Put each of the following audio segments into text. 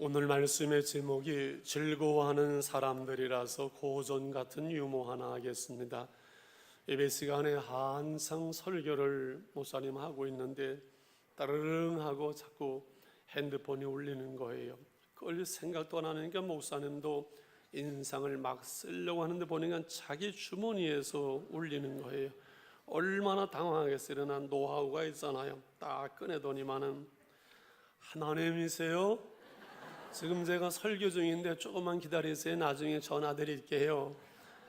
오늘 말씀의 제목이 즐거워하는 사람들이라서 고전 같은 유머 하나 하겠습니다. 예배 시간에 항상 설교를 목사님 하고 있는데 따르릉 하고 자꾸 핸드폰이 울리는 거예요. 그걸 생각도 안 하니까 목사님도 인상을 막 쓰려고 하는데 보니까 자기 주머니에서 울리는 거예요. 얼마나 당황하겠어요. 난 노하우가 있잖아요. 딱 꺼내더니만은 하나님이세요? 지금 제가 설교 중인데 조금만 기다리세요. 나중에 전화 드릴게요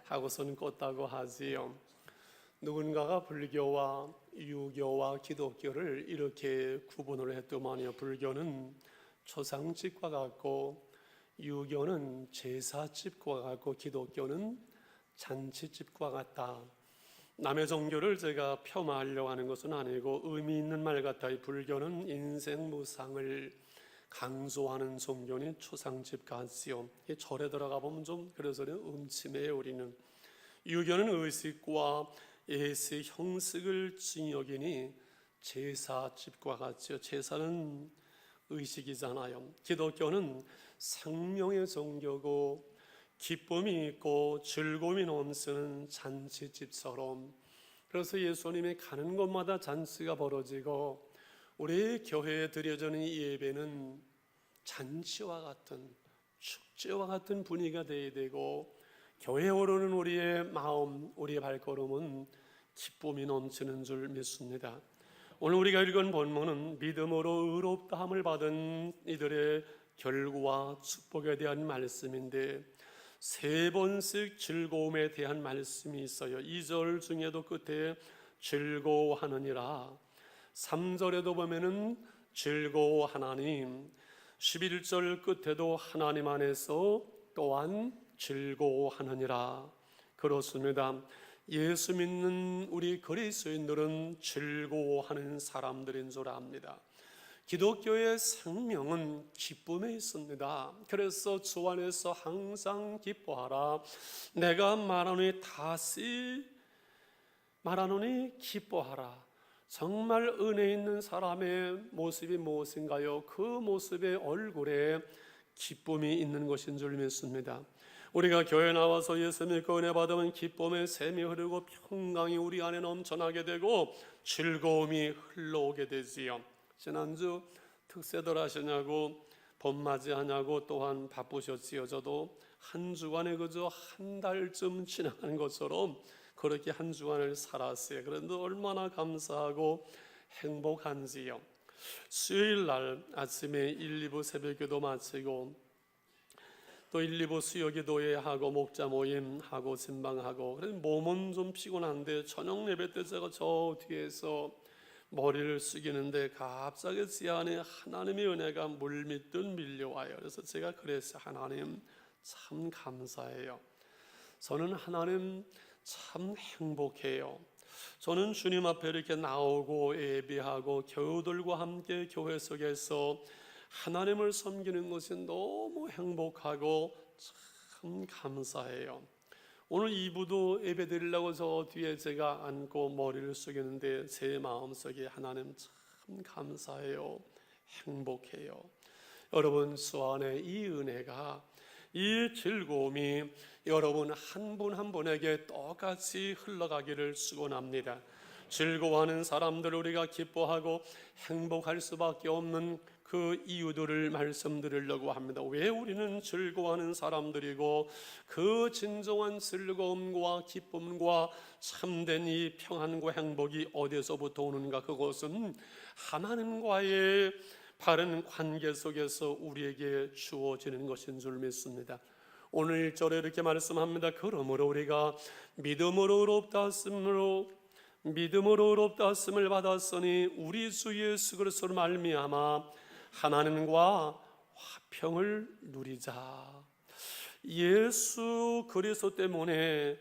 하고서는 껐다고 하지요. 누군가가 불교와 유교와 기독교를 이렇게 구분을 했더만요. 불교는 초상집과 같고 유교는 제사집과 같고 기독교는 잔치집과 같다. 남의 종교를 제가 폄하하려고 하는 것은 아니고 의미 있는 말 같아요. 불교는 인생 무상을 강조하는 종교는 초상집 같지요. 절에 들어가 보면 좀 그래서 음침해요. 우리는 유교는 의식과 예식 형식을 징여기니 제사집과 같지요. 제사는 의식이잖아요. 기독교는 생명의 종교고 기쁨이 있고 즐거움이 넘치는 잔치집처럼, 그래서 예수님이 가는 곳마다 잔치가 벌어지고 우리 교회에 드려지는 이 예배는 잔치와 같은 축제와 같은 분위기가 되어야 되고, 교회에 오르는 우리의 마음, 우리의 발걸음은 기쁨이 넘치는 줄 믿습니다. 오늘 우리가 읽은 본문은 믿음으로 의롭다함을 받은 이들의 결과와 축복에 대한 말씀인데 세 번씩 즐거움에 대한 말씀이 있어요. 2절 중에도 끝에 즐거워하느니라, 3절에도 보면은 즐거워하나님, 11절 끝에도 하나님 안에서 또한 즐거워하느니라. 그렇습니다. 예수 믿는 우리 그리스도인들은 즐거워하는 사람들인 줄 압니다. 기독교의 생명은 기쁨에 있습니다. 그래서 주 안에서 항상 기뻐하라. 내가 말하노니 다시 말하노니 기뻐하라. 정말 은혜 있는 사람의 모습이 무엇인가요? 그 모습의 얼굴에 기쁨이 있는 것인 줄 믿습니다. 우리가 교회 나와서 예수 믿고 은혜 받으면 기쁨의 샘이 흐르고 평강이 우리 안에 넘쳐나게 되고 즐거움이 흘러오게 되지요. 지난주 특세들 하시냐고 봄맞이하냐고 또한 바쁘셨지요. 저도 한 주간에 그저 한 달쯤 지나간 것처럼 그렇게 한 주간을 살았어요. 그런데 얼마나 감사하고 행복한지요. 수요일 날 아침에 1, 2부 새벽기도 마치고 또 1, 2부 수요기도회 하고 목자 모임 하고 신방하고, 그래서 몸은 좀 피곤한데 저녁 예배 때 제가 저 뒤에서 머리를 숙이는데 갑자기 제 안에 하나님의 은혜가 물밀듯 밀려와요. 그래서 제가 그랬어요. 하나님 참 감사해요. 저는 하나님 참 행복해요. 저는 주님 앞에 이렇게 나오고 예배하고 교우들과 함께 교회 속에서 하나님을 섬기는 것이 너무 행복하고 참 감사해요. 오늘 2부도 예배 드리려고 저 뒤에 제가 앉고 머리를 숙이는데 제 마음속에 하나님 참 감사해요. 행복해요. 여러분 주 안에 이 은혜가, 이 즐거움이 여러분 한 분 한 분에게 똑같이 흘러가기를 축원합니다. 즐거워하는 사람들, 우리가 기뻐하고 행복할 수밖에 없는 그 이유들을 말씀드리려고 합니다. 왜 우리는 즐거워하는 사람들이고 그 진정한 즐거움과 기쁨과 참된 이 평안과 행복이 어디서부터 오는가? 그것은 하나님과의 바른 관계 속에서 우리에게 주어지는 것인 줄 믿습니다. 오늘 1절에 이렇게 말씀합니다. 그러므로 우리가 믿음으로 의롭다 하심을 받았으니 우리 주 예수 그리스도로 말미암아 하나님과 화평을 누리자. 예수 그리스도 때문에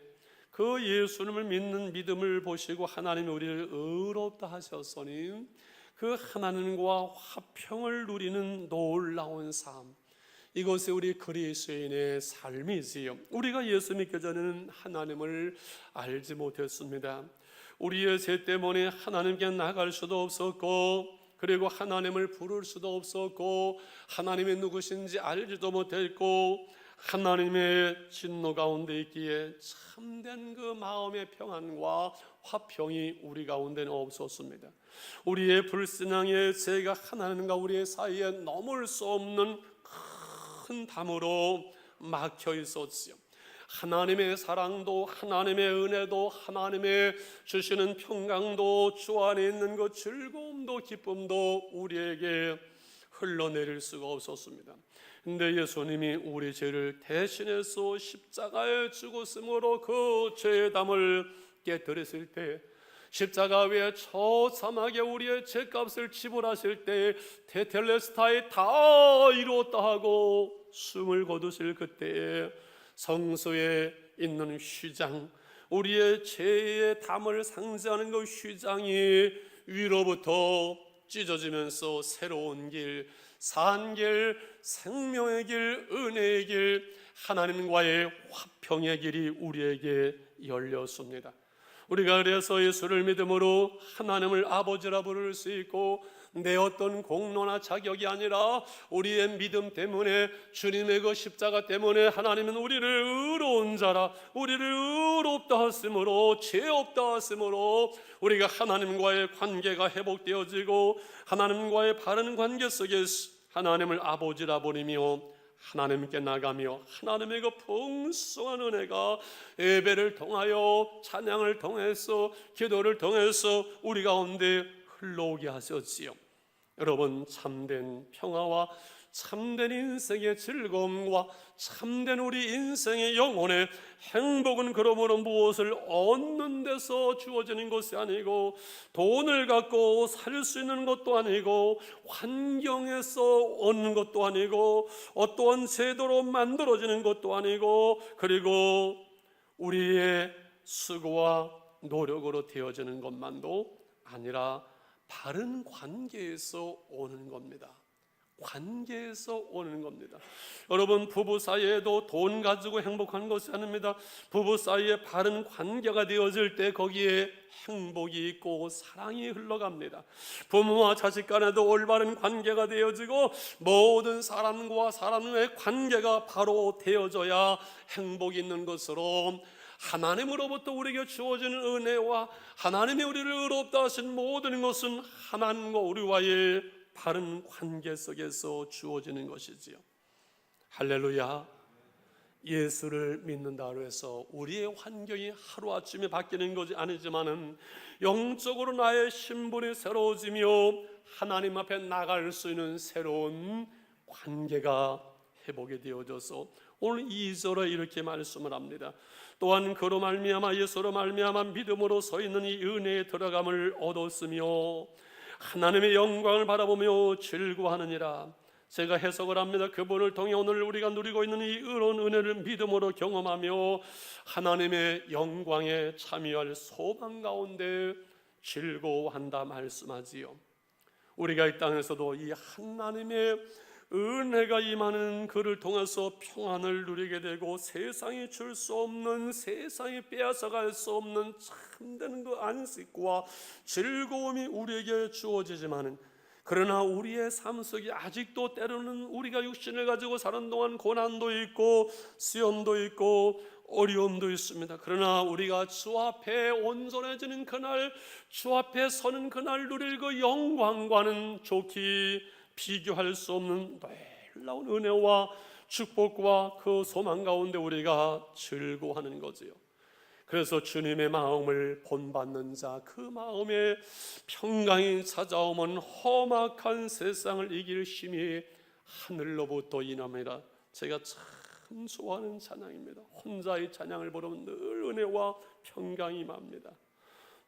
그 예수님을 믿는 믿음을 보시고 하나님이 우리를 의롭다 하셨으니 그 하나님과 화평을 누리는 놀라운 삶, 이것이 우리 그리스도인의 삶이지요. 우리가 예수 믿기 전에는 하나님을 알지 못했습니다. 우리의 죄 때문에 하나님께 나갈 수도 없었고 그리고 하나님을 부를 수도 없었고 하나님이 누구신지 알지도 못했고 하나님의 진노 가운데 있기에 참된 그 마음의 평안과 화평이 우리 가운데는 없었습니다. 우리의 불신앙의 죄가 하나님과 우리의 사이에 넘을 수 없는 큰 담으로 막혀 있었지요. 하나님의 사랑도 하나님의 은혜도 하나님의 주시는 평강도 주 안에 있는 그 즐거움도 기쁨도 우리에게 흘러내릴 수가 없었습니다. 근데 예수님이 우리 죄를 대신해서 십자가에 죽으심으로 그 죄의 담을 깨뜨렸을 때, 십자가 위에 처참하게 우리의 죄값을 지불하실 때 테텔레스타이 다 이루었다 하고 숨을 거두실 그때에 성소에 있는 휘장, 우리의 죄의 담을 상징하는 그 휘장이 위로부터 찢어지면서 새로운 길, 산 길, 생명의 길, 은혜의 길, 하나님과의 화평의 길이 우리에게 열렸습니다. 우리가 그래서 예수를 믿음으로 하나님을 아버지라 부를 수 있고, 내 어떤 공로나 자격이 아니라 우리의 믿음 때문에, 주님의 그 십자가 때문에 하나님은 우리를 의로운 자라, 우리를 의롭다 하심으로, 죄 없다 하심으로 우리가 하나님과의 관계가 회복되어지고, 하나님과의 바른 관계 속에서 하나님을 아버지라 부르며 하나님께 나가며 하나님의 그 풍성한 은혜가 예배를 통하여, 찬양을 통해서, 기도를 통해서 우리 가운데 흘러오게 하셨지요. 여러분, 참된 평화와 참된 인생의 즐거움과 참된 우리 인생의 영혼의 행복은 그러므로 무엇을 얻는 데서 주어지는 것이 아니고, 돈을 갖고 살 수 있는 것도 아니고, 환경에서 얻는 것도 아니고, 어떠한 제도로 만들어지는 것도 아니고, 그리고 우리의 수고와 노력으로 되어지는 것만도 아니라 바른 관계에서 오는 겁니다. 관계에서 오는 겁니다. 여러분, 부부 사이에도 돈 가지고 행복한 것이 아닙니다. 부부 사이에 바른 관계가 되어질 때 거기에 행복이 있고 사랑이 흘러갑니다. 부모와 자식 간에도 올바른 관계가 되어지고, 모든 사람과 사람의 관계가 바로 되어져야 행복이 있는 것으로, 하나님으로부터 우리에게 주어지는 은혜와 하나님이 우리를 의롭다 하신 모든 것은 하나님과 우리와의 바른 관계 속에서 주어지는 것이지요. 할렐루야. 예수를 믿는다고 해서 우리의 환경이 하루아침에 바뀌는 것이 아니지만은 영적으로 나의 신분이 새로워지며 하나님 앞에 나갈 수 있는 새로운 관계가 회복이 되어져서 오늘 2절에 이렇게 말씀을 합니다. 또한 그로 말미암아, 예수로 말미암아 믿음으로 서 있는 이 은혜에 들어감을 얻었으며 하나님의 영광을 바라보며 즐거워하느니라. 제가 해석을 합니다. 그분을 통해 오늘 우리가 누리고 있는 이 의로운 은혜를 믿음으로 경험하며 하나님의 영광에 참여할 소망 가운데 즐거워한다 말씀하지요. 우리가 이 땅에서도 이 하나님의 은혜가 임하는 그를 통해서 평안을 누리게 되고, 세상이 줄 수 없는, 세상이 빼앗아갈 수 없는 참된 그 안식과 즐거움이 우리에게 주어지지만은, 그러나 우리의 삶 속에 아직도 때로는 우리가 육신을 가지고 사는 동안 고난도 있고 시험도 있고 어려움도 있습니다. 그러나 우리가 주 앞에 온전해지는 그날, 주 앞에 서는 그날 누릴 그 영광과는 좋게 비교할 수 없는 놀라운 은혜와 축복과 그 소망 가운데 우리가 즐거워하는 거지요. 그래서 주님의 마음을 본받는 자, 그 마음에 평강이 찾아오면 험악한 세상을 이길 힘이 하늘로부터 임합니다. 제가 참 좋아하는 찬양입니다. 혼자의 찬양을 부르면 늘 은혜와 평강이 임합니다.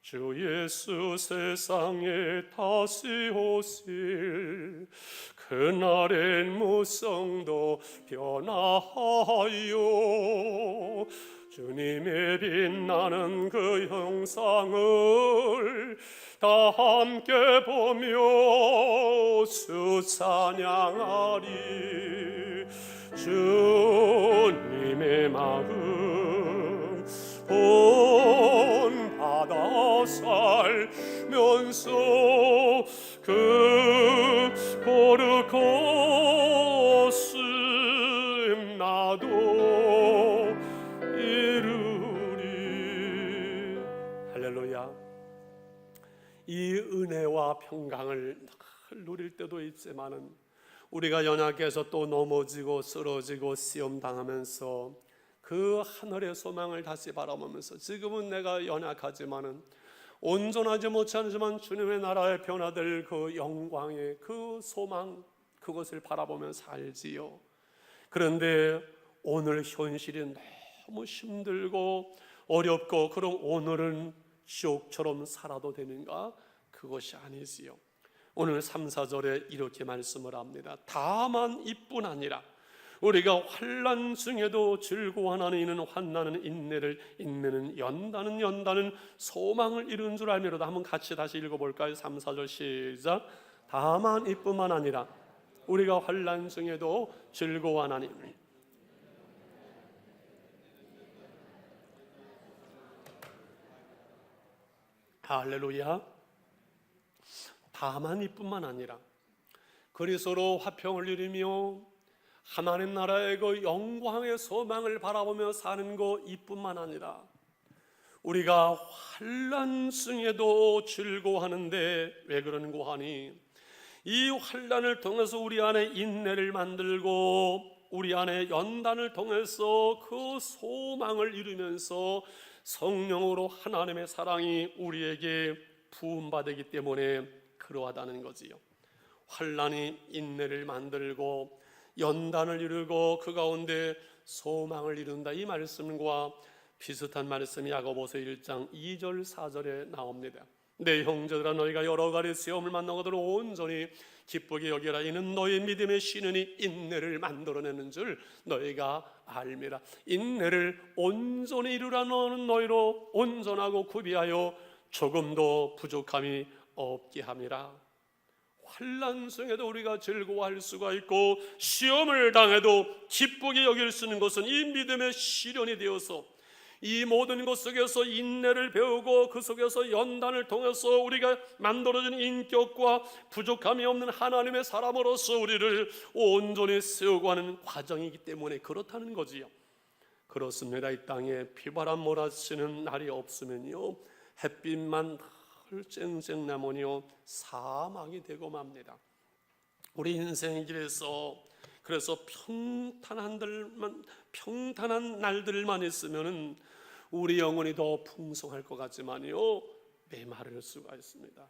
주 예수 세상에 다시 오실 그날엔 무성도 변화하여 주님의 빛나는 그 형상을 다 함께 보며 주 찬양하리. 주님의 마음 본받아 살면서 그 거룩하심 나도 이루리. 할렐루야. 이 은혜와 평강을 늘 누릴 때도 있지만은 우리가 연약해서 또 넘어지고 쓰러지고 시험당하면서 그 하늘의 소망을 다시 바라보면서 지금은 내가 연약하지만은 온전하지 못하지만 주님의 나라에 변화될 그 영광의 그 소망, 그것을 바라보며 살지요. 그런데 오늘 현실이 너무 힘들고 어렵고 그럼 오늘은 지옥처럼 살아도 되는가? 그것이 아니지요. 오늘 3, 4절에 이렇게 말씀을 합니다. 다만 이뿐 아니라 우리가 환난 중에도 즐거워하는 이는 환난은 인내를, 인내는 연단은, 연단은 소망을 이룬 줄 알미로다. 한번 같이 다시 읽어볼까요? 3, 4절 시작. 다만 이뿐만 아니라 우리가 환난 중에도 즐거워하나니. 할렐루야. 다만 이뿐만 아니라 그리스도로 화평을 이루며 하나님 나라의 그 영광의 소망을 바라보며 사는 것 이뿐만 아니라 우리가 환난 중에도 즐거워하는데 왜 그런고 하니 이 환난을 통해서 우리 안에 인내를 만들고 우리 안에 연단을 통해서 그 소망을 이루면서 성령으로 하나님의 사랑이 우리에게 부음받기 때문에 그러하다는 거지요. 환난이 인내를 만들고 연단을 이루고 그 가운데 소망을 이룬다. 이 말씀과 비슷한 말씀이 야고보서 1장 2절 4절에 나옵니다. 내 형제들아 너희가 여러 가지 시험을 만나거든 온전히 기쁘게 여기라. 이는 너희 믿음의 신은이 인내를 만들어내는 줄 너희가 알미라. 인내를 온전히 이루라는 너희로 온전하고 구비하여 조금도 부족함이 없게 함이라. 환난 중에도 우리가 즐거워할 수가 있고 시험을 당해도 기쁘게 여길 수 있는 것은 이 믿음의 시련이 되어서 이 모든 것 속에서 인내를 배우고 그 속에서 연단을 통해서 우리가 만들어진 인격과 부족함이 없는 하나님의 사람으로서 우리를 온전히 세우고 하는 과정이기 때문에 그렇다는 거지요. 그렇습니다. 이 땅에 비바람 몰아치는 날이 없으면요 햇빛만 쨍쨍 나면요 사막이 되고 맙니다. 우리 인생의 길에서 그래서 평탄한 날들만 있으면은 우리 영혼이 더 풍성할 것 같지만요 메마를 수가 있습니다.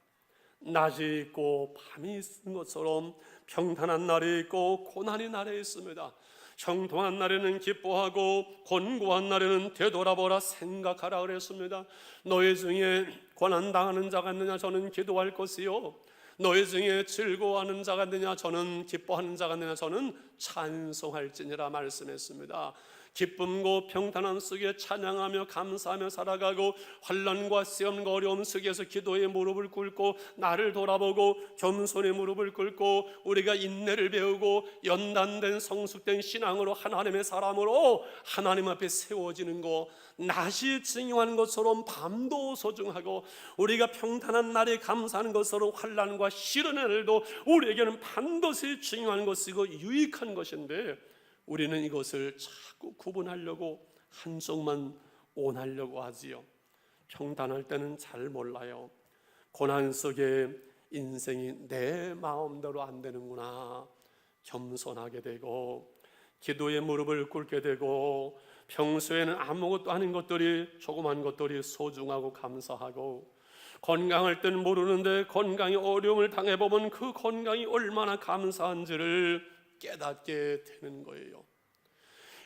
낮이 있고 밤이 있는 것처럼 평탄한 날이 있고 고난의 날이 있습니다. 형통한 날에는 기뻐하고 곤고한 날에는 되돌아보라 생각하라 그랬습니다. 너희 중에 고난당하는 자가 있느냐 저는 기도할 것이요 너희 중에 즐거워하는 자가 있느냐 저는 기뻐하는 자가 있느냐 저는 찬송할지니라 말씀했습니다. 기쁨과 평탄함 속에 찬양하며 감사하며 살아가고 환난과 시험과 어려움 속에서 기도의 무릎을 꿇고 나를 돌아보고 겸손의 무릎을 꿇고 우리가 인내를 배우고 연단된 성숙된 신앙으로 하나님의 사람으로 하나님 앞에 세워지는 것, 낮이 중요한 것처럼 밤도 소중하고 우리가 평탄한 날에 감사하는 것처럼 환난과 시련의 날도 우리에게는 반드시 중요한 것이고 유익한 것인데 우리는 이것을 자꾸 구분하려고 한쪽만 원하려고 하지요. 평탄할 때는 잘 몰라요. 고난 속에 인생이 내 마음대로 안 되는구나 겸손하게 되고 기도의 무릎을 꿇게 되고 평소에는 아무것도 아닌 것들이 조그만 것들이 소중하고 감사하고 건강할 때는 모르는데 건강이 어려움을 당해보면 그 건강이 얼마나 감사한지를 깨닫게 되는 거예요.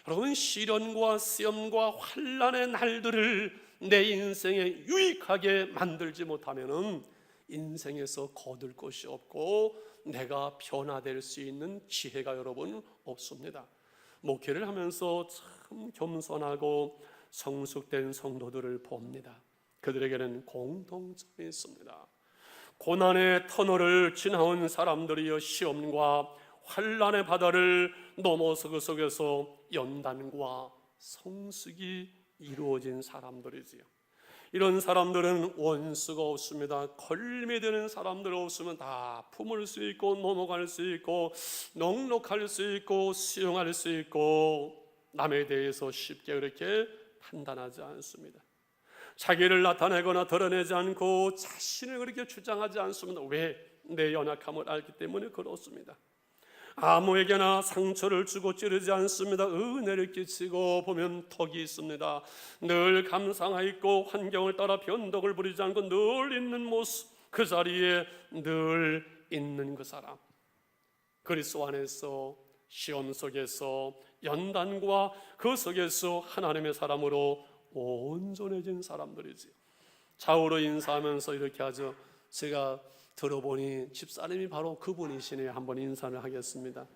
여러분 시련과 시험과 환난의 날들을 내 인생에 유익하게 만들지 못하면 인생에서 거둘 것이 없고 내가 변화될 수 있는 지혜가 여러분 없습니다. 목회를 하면서 참 겸손하고 성숙된 성도들을 봅니다. 그들에게는 공통점이 있습니다. 고난의 터널을 지나온 사람들이여 시험과 환난의 바다를 넘어서 그 속에서 연단과 성숙이 이루어진 사람들이지요. 이런 사람들은 원수가 없습니다. 걸림이 되는 사람들 없으면 다 품을 수 있고 넘어갈 수 있고 넉넉할 수 있고 수용할 수 있고 남에 대해서 쉽게 그렇게 판단하지 않습니다. 자기를 나타내거나 드러내지 않고 자신을 그렇게 주장하지 않습니다. 왜? 내 연약함을 알기 때문에 그렇습니다. 아무에게나 상처를 주고 찌르지 않습니다. 은혜를 끼치고 보면 덕이 있습니다. 늘 감상하 있고 환경을 따라 변덕을 부리지 않고 늘 있는 모습, 그 자리에 늘 있는 그 사람, 그리스도 안에서 시험 속에서 연단과 그 속에서 하나님의 사람으로 온전해진 사람들이지요. 좌우로 인사하면서 이렇게 하죠. 제가 들어보니 집사님이 바로 그분이시네요. 한번 인사를 하겠습니다.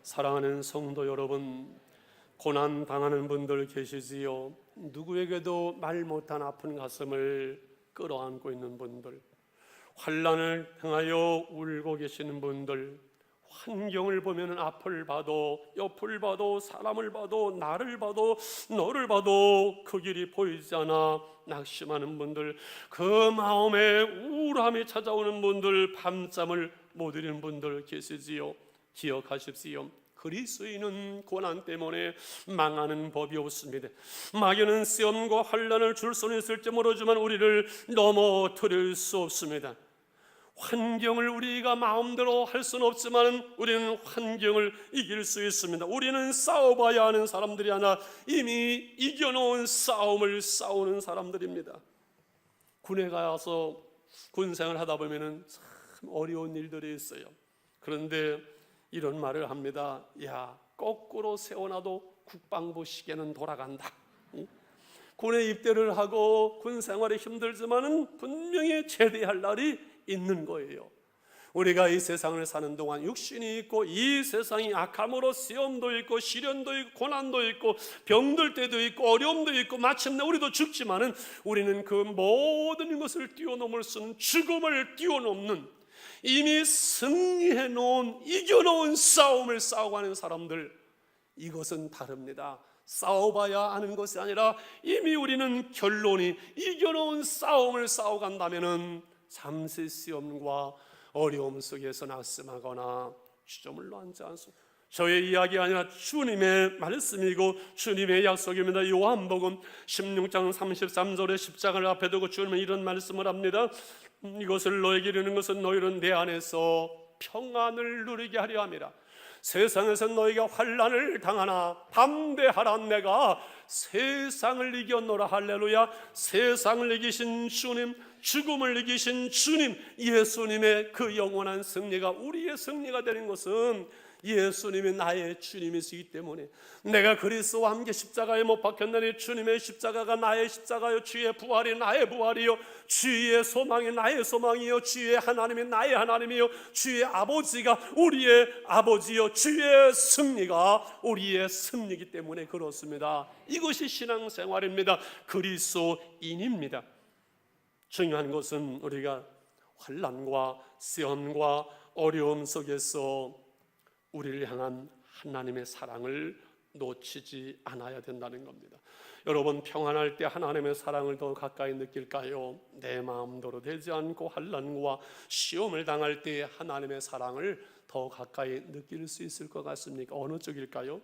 사랑하는 성도 여러분, 고난 당하는 분들 계시지요. 누구에게도 말 못한 아픈 가슴을 끌어안고 있는 분들, 환난을 당하여 울고 계시는 분들, 환경을 보면 앞을 봐도 옆을 봐도 사람을 봐도 나를 봐도 너를 봐도 그 길이 보이지 않아 낙심하는 분들, 그 마음에 우울함이 찾아오는 분들, 밤잠을 못 이루는 분들 계시지요. 기억하십시오. 그리스도인은 고난 때문에 망하는 법이 없습니다. 마귀는 시험과 환난을 줄 수는 있을지 모르지만 우리를 넘어뜨릴 수 없습니다. 환경을 우리가 마음대로 할 수는 없지만 우리는 환경을 이길 수 있습니다. 우리는 싸워봐야 하는 사람들이 아니라 이미 이겨놓은 싸움을 싸우는 사람들입니다. 군에 가서 군생활을 하다 보면 참 어려운 일들이 있어요. 그런데 이런 말을 합니다. 야, 거꾸로 세워놔도 국방부 시계는 돌아간다. 군에 입대를 하고 군생활이 힘들지만은 분명히 제대할 날이 있는 거예요. 우리가 이 세상을 사는 동안 육신이 있고 이 세상이 악함으로 시험도 있고 시련도 있고 고난도 있고 병들 때도 있고 어려움도 있고 마침내 우리도 죽지만은 우리는 그 모든 것을 뛰어넘을 수 있는, 죽음을 뛰어넘는, 이미 승리해 놓은, 이겨놓은 싸움을 싸워가는 사람들, 이것은 다릅니다. 싸워봐야 하는 것이 아니라 이미 우리는 결론이 이겨놓은 싸움을 싸워간다면은 잠시 시험과 어려움 속에서 낙심하거나 주저물러 앉지 않습니다. 저의 이야기 아니라 주님의 말씀이고 주님의 약속입니다. 요한복음 16장 33절에 십자가를 앞에 두고 주님은 이런 말씀을 합니다. 이것을 너에게 이르는 것은 너희는 내 안에서 평안을 누리게 하려 함이라. 세상에서 너희가 환난을 당하나 담대하라, 내가 세상을 이겼노라. 할렐루야. 세상을 이기신 주님, 죽음을 이기신 주님, 예수님의 그 영원한 승리가 우리의 승리가 되는 것은 예수님이 나의 주님이시기 때문에, 내가 그리스도와 함께 십자가에 못 박혔나니 주님의 십자가가 나의 십자가요, 주의 부활이 나의 부활이요, 주의 소망이 나의 소망이요, 주의 하나님이 나의 하나님이요, 주의 아버지가 우리의 아버지요, 주의 승리가 우리의 승리이기 때문에 그렇습니다. 이것이 신앙생활입니다. 그리스도인입니다. 중요한 것은 우리가 환난과 시험과 어려움 속에서 우리를 향한 하나님의 사랑을 놓치지 않아야 된다는 겁니다. 여러분, 평안할 때 하나님의 사랑을 더 가까이 느낄까요? 내 마음대로 되지 않고 환난과 시험을 당할 때 하나님의 사랑을 더 가까이 느낄 수 있을 것 같습니까? 어느 쪽일까요?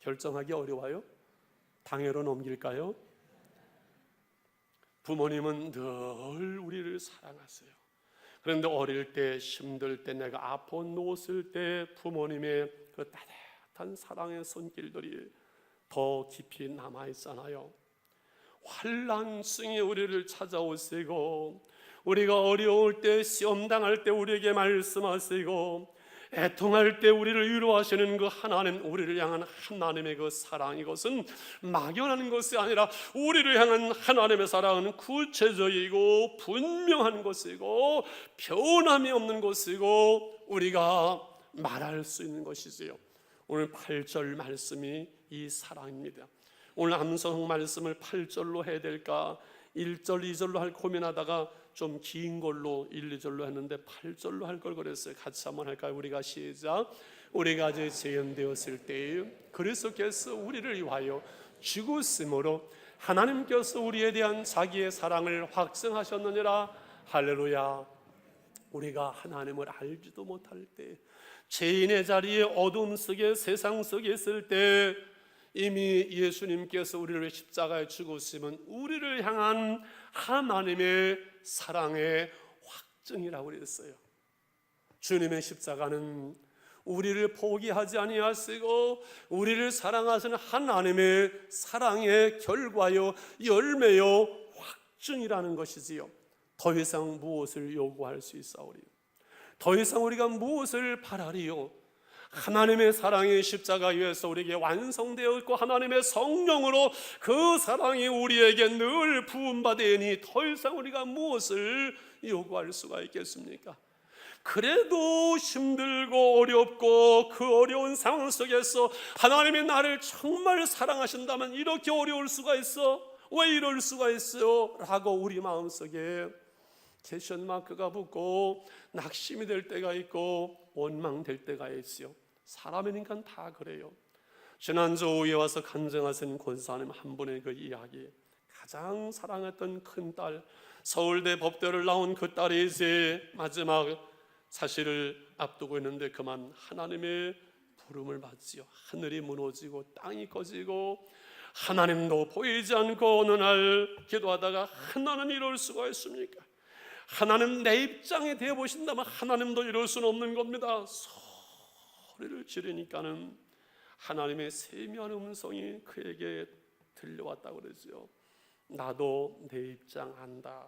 결정하기 어려워요? 당해로 넘길까요? 부모님은 늘 우리를 사랑하세요. 그런데 어릴 때, 힘들 때, 내가 아파 누웠을 때 부모님의 그 따뜻한 사랑의 손길들이 더 깊이 남아있잖아요. 환난승이 우리를 찾아오시고, 우리가 어려울 때, 시험당할 때 우리에게 말씀하시고, 애통할 때 우리를 위로하시는 그 하나님, 우리를 향한 하나님의 그 사랑, 이것은 막연한 것이 아니라 우리를 향한 하나님의 사랑은 구체적이고 분명한 것이고 변함이 없는 것이고 우리가 말할 수 있는 것이지요. 오늘 8절 말씀이 이 사랑입니다. 오늘 암송 말씀을 8절로 해야 될까 1절 2절로 할 고민하다가 좀 긴 걸로 1, 2절로 했는데 8절로 할 걸 그랬어요. 같이 한번 할까요? 우리가 시작. 우리가 아직 재현되었을 때에 그리스도께서 우리를 위하여 죽으심으로 하나님께서 우리에 대한 자기의 사랑을 확증하셨느니라. 할렐루야. 우리가 하나님을 알지도 못할 때, 죄인의 자리에 어둠 속에 세상 속에 있을 때 이미 예수님께서 우리를 위해 십자가에 죽으시면 우리를 향한 하나님의 사랑의 확증이라고 그랬어요. 주님의 십자가는 우리를 포기하지 아니하시고 우리를 사랑하시는 하나님의 사랑의 결과요, 열매요, 확증이라는 것이지요. 더 이상 무엇을 요구할 수 있사오리요? 더 이상 우리가 무엇을 바라리요? 하나님의 사랑의 십자가 위에서 우리에게 완성되어 있고 하나님의 성령으로 그 사랑이 우리에게 늘 부음받으니 더 이상 우리가 무엇을 요구할 수가 있겠습니까? 그래도 힘들고 어렵고 그 어려운 상황 속에서 하나님이 나를 정말 사랑하신다면 이렇게 어려울 수가 있어? 왜 이럴 수가 있어요? 라고 우리 마음속에 퀘스천 마크가 붙고 낙심이 될 때가 있고 원망될 때가 있어요. 사람이니까 다 그래요. 지난주 오후에 와서 간증하신 권사님 한 분의 그 이야기, 가장 사랑했던 큰딸, 서울대 법대를 나온 그 딸이 이제 마지막 사실을 앞두고 있는데 그만 하나님의 부름을 받지요. 하늘이 무너지고 땅이 꺼지고 하나님도 보이지 않고 어느 날 기도하다가 하나님 이럴 수가 있습니까? 하나님 내 입장에 대해 보신다면 하나님도 이럴 수는 없는 겁니다. 소리를 지르니까는 하나님의 세미한 음성이 그에게 들려왔다고 그러죠. 나도 내 입장 안다.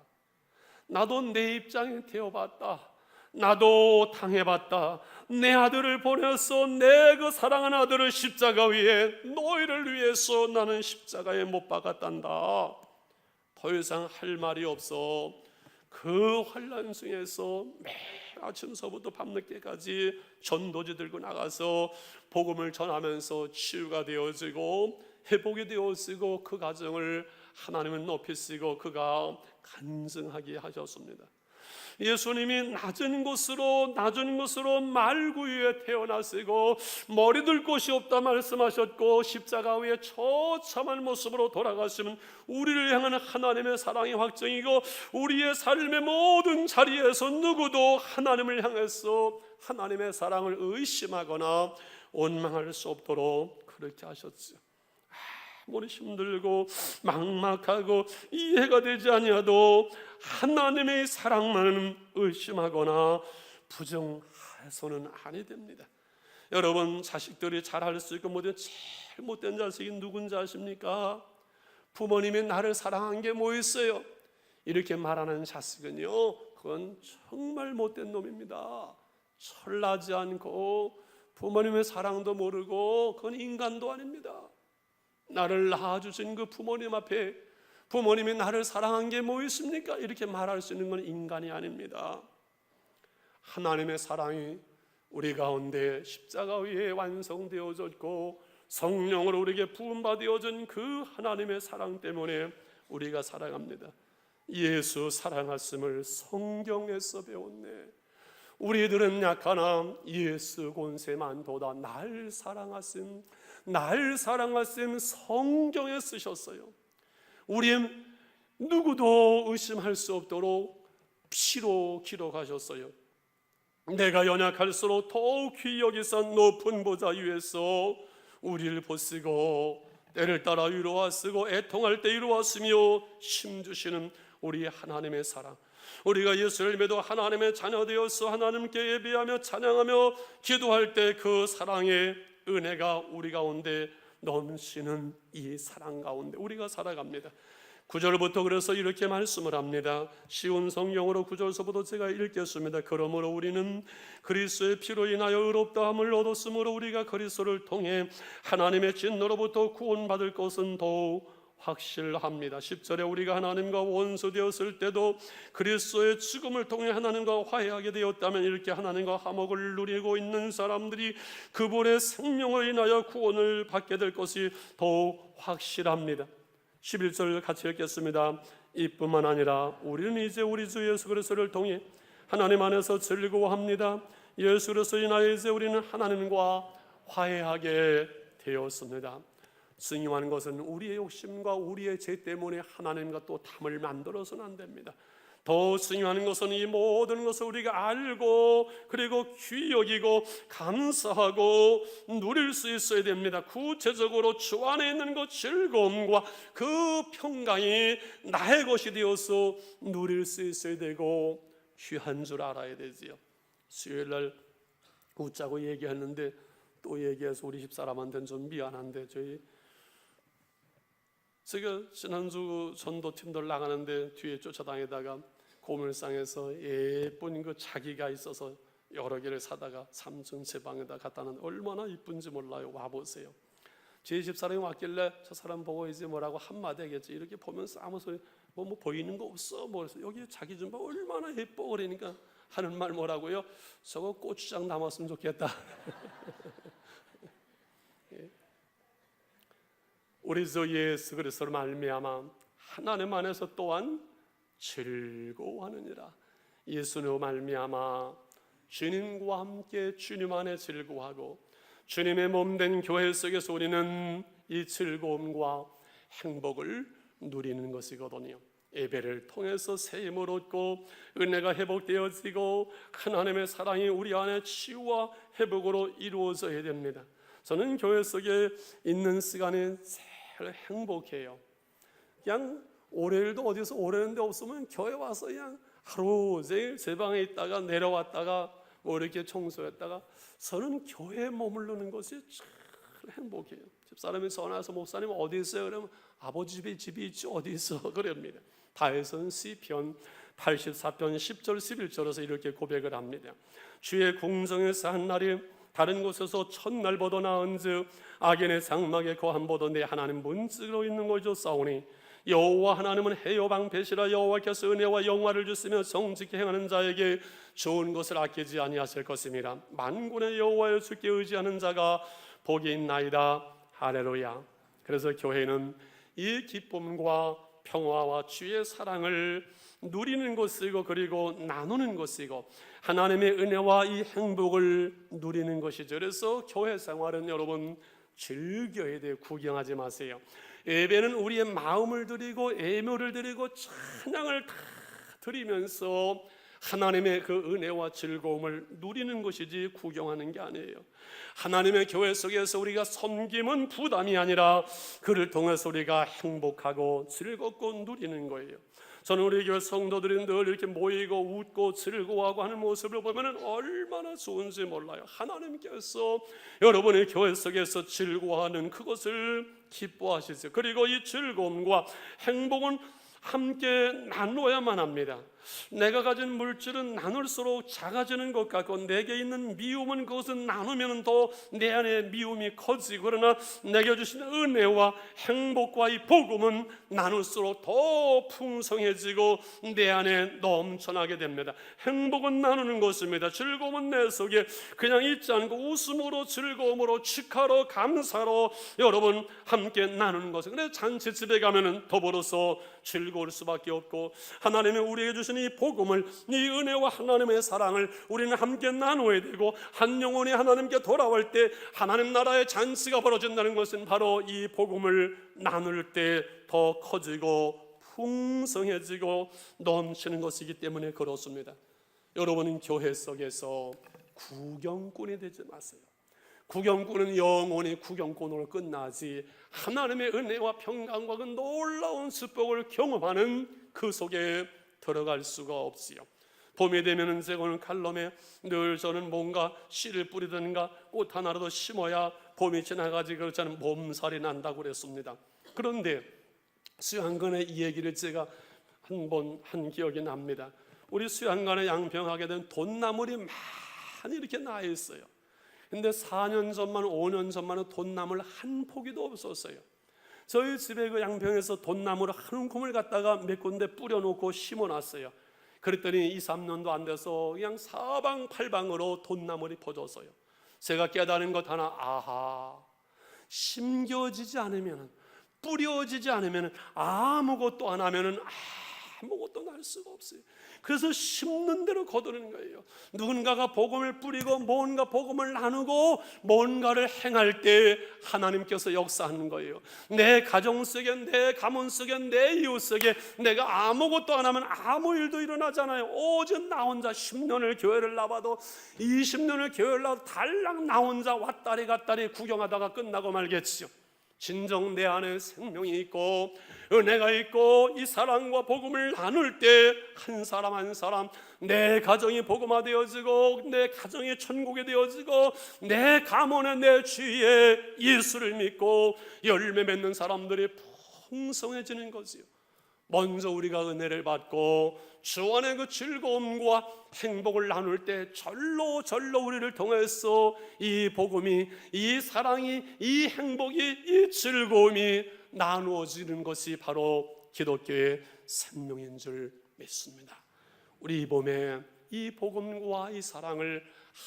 나도 내 입장에 되어봤다. 나도 당해봤다. 내 아들을 보내서 내 그 사랑하는 아들을 십자가 위에 너희를 위해서 나는 십자가에 못 박았단다. 더 이상 할 말이 없어. 그 환난 중에서 매일 아침서부터 밤늦게까지 전도지 들고 나가서 복음을 전하면서 치유가 되어지고 회복이 되어지고 그 가정을 하나님은 높이시고 그가 간증하게 하셨습니다. 예수님이 낮은 곳으로 말구 위에 태어나시고 머리 둘 곳이 없다 말씀하셨고 십자가 위에 처참한 모습으로 돌아가시면 우리를 향한 하나님의 사랑의 확증이고 우리의 삶의 모든 자리에서 누구도 하나님을 향해서 하나님의 사랑을 의심하거나 원망할 수 없도록 그렇게 하셨죠. 아무리 힘들고 막막하고 이해가 되지 아니하도 하나님의 사랑만은 의심하거나 부정해서는 아니 됩니다. 여러분, 자식들이 잘할 수 있고 못된 제일 못된 자식이 누군지 아십니까? 부모님이 나를 사랑한 게 뭐 있어요? 이렇게 말하는 자식은요, 그건 정말 못된 놈입니다. 철나지 않고 부모님의 사랑도 모르고 그건 인간도 아닙니다. 나를 낳아주신 그 부모님 앞에 부모님이 나를 사랑한 게 뭐 있습니까? 이렇게 말할 수 있는 건 인간이 아닙니다. 하나님의 사랑이 우리 가운데 십자가 위에 완성되어졌고 성령으로 우리에게 부음받아진 그 하나님의 사랑 때문에 우리가 살아갑니다. 예수 사랑하심을 성경에서 배웠네. 우리들은 약하나 예수 권세만도다. 날 사랑하심 성경에 쓰셨어요. 우리는 누구도 의심할 수 없도록 피로 기록하셨어요. 내가 연약할수록 더욱 귀히 여기사 높은 보좌 위에서 우리를 보시고 때를 따라 위로하시고 애통할 때 위로하시며 힘주시는 우리 하나님의 사랑, 우리가 예수를 믿어 하나님의 자녀 되어서 하나님께 예배하며 찬양하며 기도할 때 그 사랑의 은혜가 우리 가운데 넘치는 이 사랑 가운데 우리가 살아갑니다. 9절부터 그래서 이렇게 말씀을 합니다. 쉬운 성경으로 9절서부터 제가 읽겠습니다. 그러므로 우리는 그리스도의 피로 인하여 의롭다함을 얻었으므로 우리가 그리스도를 통해 하나님의 진노로부터 구원받을 것은 더욱 확실합니다. 10절에 우리가 하나님과 원수 되었을 때도 그리스도의 죽음을 통해 하나님과 화해하게 되었다면 이렇게 하나님과 화목을 누리고 있는 사람들이 그분의 생명을 인하여 구원을 받게 될 것이 더욱 확실합니다. 11절 같이 읽겠습니다. 이뿐만 아니라 우리는 이제 우리 주 예수 그리스도를 통해 하나님 안에서 즐거워합니다. 예수 그리스도 인하여 이제 우리는 하나님과 화해하게 되었습니다. 중요한 것은 우리의 욕심과 우리의 죄 때문에 하나님과 또 담을 만들어서는 안 됩니다. 더 중요한 것은 이 모든 것을 우리가 알고 그리고 귀히 여기고 감사하고 누릴 수 있어야 됩니다. 구체적으로 주 안에 있는 그 즐거움과 그 평강이 나의 것이 되어서 누릴 수 있어야 되고 귀한 줄 알아야 되지요. 수요일날 웃자고 얘기했는데 또 얘기해서 우리 집사람한테는 좀 미안한데 제가 지난주 전도팀들 나가는데 뒤에 쫓아다니다가 고물상에서 예쁜 그 자기가 있어서 여러 개를 사다가 3층 제 방에다 갖다 놨는데 얼마나 이쁜지 몰라요. 와보세요. 제 집사람이 왔길래 저 사람 보고 이제 뭐라고 한마디 하겠지. 이렇게 보면서 아무 소리 뭐 보이는 거 없어? 뭐 그래서 여기 자기 좀 봐. 얼마나 예뻐. 그러니까 하는 말 뭐라고요? 저거 고추장 남았으면 좋겠다. 우리 주 예수 그리스도로 말미암아 하나님 안에서 또한 즐거워하느니라. 예수로 말미암아 주님과 함께 주님 안에 즐거워하고 주님의 몸된 교회 속에서 우리는 이 즐거움과 행복을 누리는 것이거든요. 예배를 통해서 새 힘을 얻고 은혜가 회복되어지고 하나님의 사랑이 우리 안에 치유와 회복으로 이루어져야 됩니다. 저는 교회 속에 있는 시간이 제일 행복해요. 그냥 월요일도 어디서 오래는 데 없으면 교회 와서 그냥 하루 종일 제 방에 있다가 내려왔다가 뭐 이렇게 청소했다가 저는 교회에 머무르는 것이 제일 행복해요. 집사람이 전화해서 목사님 어디 있어요? 그러면 아버지 집이 있지 어디 있어? 그럽니다. 다윗은 시편 84편 10절 11절에서 이렇게 고백을 합니다. 주의 궁정에서 한 날이 다른 곳에서 첫날보다 나은즉 악인의 장막에 거함보다 내 하나님 문지기로 있는 것이요 싸우니 여호와 하나님은 해요 방패시라. 여호와께서 은혜와 영화를 주시며 정직히 행하는 자에게 좋은 것을 아끼지 아니하실 것입니다. 만군의 여호와여 주께 의지하는 자가 복이 있나이다. 할렐루야. 그래서 교회는 이 기쁨과 평화와 주의 사랑을 누리는 것이고 그리고 나누는 것이고 하나님의 은혜와 이 행복을 누리는 것이죠. 그래서 교회 생활은 여러분 즐겨야 돼요. 구경하지 마세요. 예배는 우리의 마음을 드리고 애묘를 드리고 찬양을 다 드리면서 하나님의 그 은혜와 즐거움을 누리는 것이지 구경하는 게 아니에요. 하나님의 교회 속에서 우리가 섬김은 부담이 아니라 그를 통해서 우리가 행복하고 즐겁고 누리는 거예요. 저는 우리 교회 성도들이 늘 이렇게 모이고 웃고 즐거워하고 하는 모습을 보면 얼마나 좋은지 몰라요. 하나님께서 여러분의 교회 속에서 즐거워하는 그것을 기뻐하시죠. 그리고 이 즐거움과 행복은 함께 나누어야만 합니다. 내가 가진 물질은 나눌수록 작아지는 것 같고 내게 있는 미움은 그것은 나누면 더 내 안에 미움이 커지고 그러나 내게 주신 은혜와 행복과 이 복음은 나눌수록 더 풍성해지고 내 안에 넘쳐나게 됩니다. 행복은 나누는 것입니다. 즐거움은 내 속에 그냥 있지 않고 웃음으로 즐거움으로 축하로 감사로 여러분 함께 나누는 것은 그래서 잔치집에 가면은 더불어서 즐거울 수밖에 없고 하나님이 우리에게 주신 이 복음을 이 은혜와 하나님의 사랑을 우리는 함께 나누어야 되고 한 영혼이 하나님께 돌아올 때 하나님 나라의 잔치가 벌어진다는 것은 바로 이 복음을 나눌 때 더 커지고 풍성해지고 넘치는 것이기 때문에 그렇습니다. 여러분은 교회 속에서 구경꾼이 되지 마세요. 구경꾼은 영원히 구경꾼으로 끝나지 하나님의 은혜와 평강과 그 놀라운 축복을 경험하는 그 속에 들어갈 수가 없지요. 봄이 되면은 제거는 칼럼에 늘 저는 뭔가 씨를 뿌리든가 꽃 하나라도 심어야 봄이 지나가지 그렇지 않으면 몸살이 난다고 그랬습니다. 그런데 수양관에 이 얘기를 제가 한 번 한 기억이 납니다. 우리 수양관에 양평하게 된 돈나물이 많이 이렇게 나 있어요. 근데 4년 전만 5년 전만은 돈나물 한 포기도 없었어요. 저희 집에 그 양평에서 돈나물 한 움큼을 갖다가 몇 군데 뿌려놓고 심어놨어요. 그랬더니 2, 3년도 안 돼서 그냥 사방팔방으로 돈나물이 퍼졌어요. 제가 깨달은 것 하나, 아하, 심겨지지 않으면 뿌려지지 않으면, 아무것도 안 하면 아무것도 날 수가 없어요. 그래서 심는 대로 거두는 거예요. 누군가가 복음을 뿌리고 뭔가 복음을 나누고 뭔가를 행할 때 하나님께서 역사하는 거예요. 내 가정 속에, 내 가문 속에, 내 이웃 속에 내가 아무것도 안 하면 아무 일도 일어나잖아요. 오직 나 혼자 10년을 교회를 나와도 20년을 교회를 나와도 달랑 나 혼자 왔다리 갔다리 구경하다가 끝나고 말겠지요. 진정 내 안에 생명이 있고 은혜가 있고 이 사랑과 복음을 나눌 때 한 사람 한 사람 내 가정이 복음화되어지고 내 가정이 천국이 되어지고 내 가문에 내 주위에 예수를 믿고 열매 맺는 사람들이 풍성해지는 거지요. 먼저 우리가 은혜를 받고 주 안의 그 즐거움과 행복을 나눌 때 절로 우리를 통해서 이 복음이, 이 사랑이, 이 행복이, 이 즐거움이 나누어지는 것이 바로 기독교의 생명인 줄 믿습니다. 우리 이 봄에 이 복음과 이 사랑을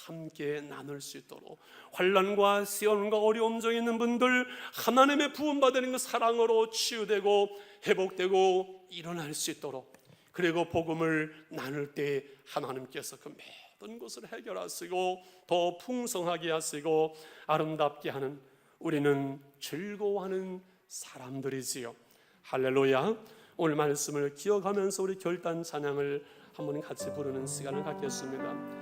함께 나눌 수 있도록 환난과 시험과 어려움 중에 있는 분들 하나님의 부음받는 그 사랑으로 치유되고 회복되고 일어날 수 있도록, 그리고 복음을 나눌 때 하나님께서 그 모든 것을 해결하시고 더 풍성하게 하시고 아름답게 하는, 우리는 즐거워하는 사람들이지요. 할렐루야. 오늘 말씀을 기억하면서 우리 결단 찬양을 한번 같이 부르는 시간을 갖겠습니다.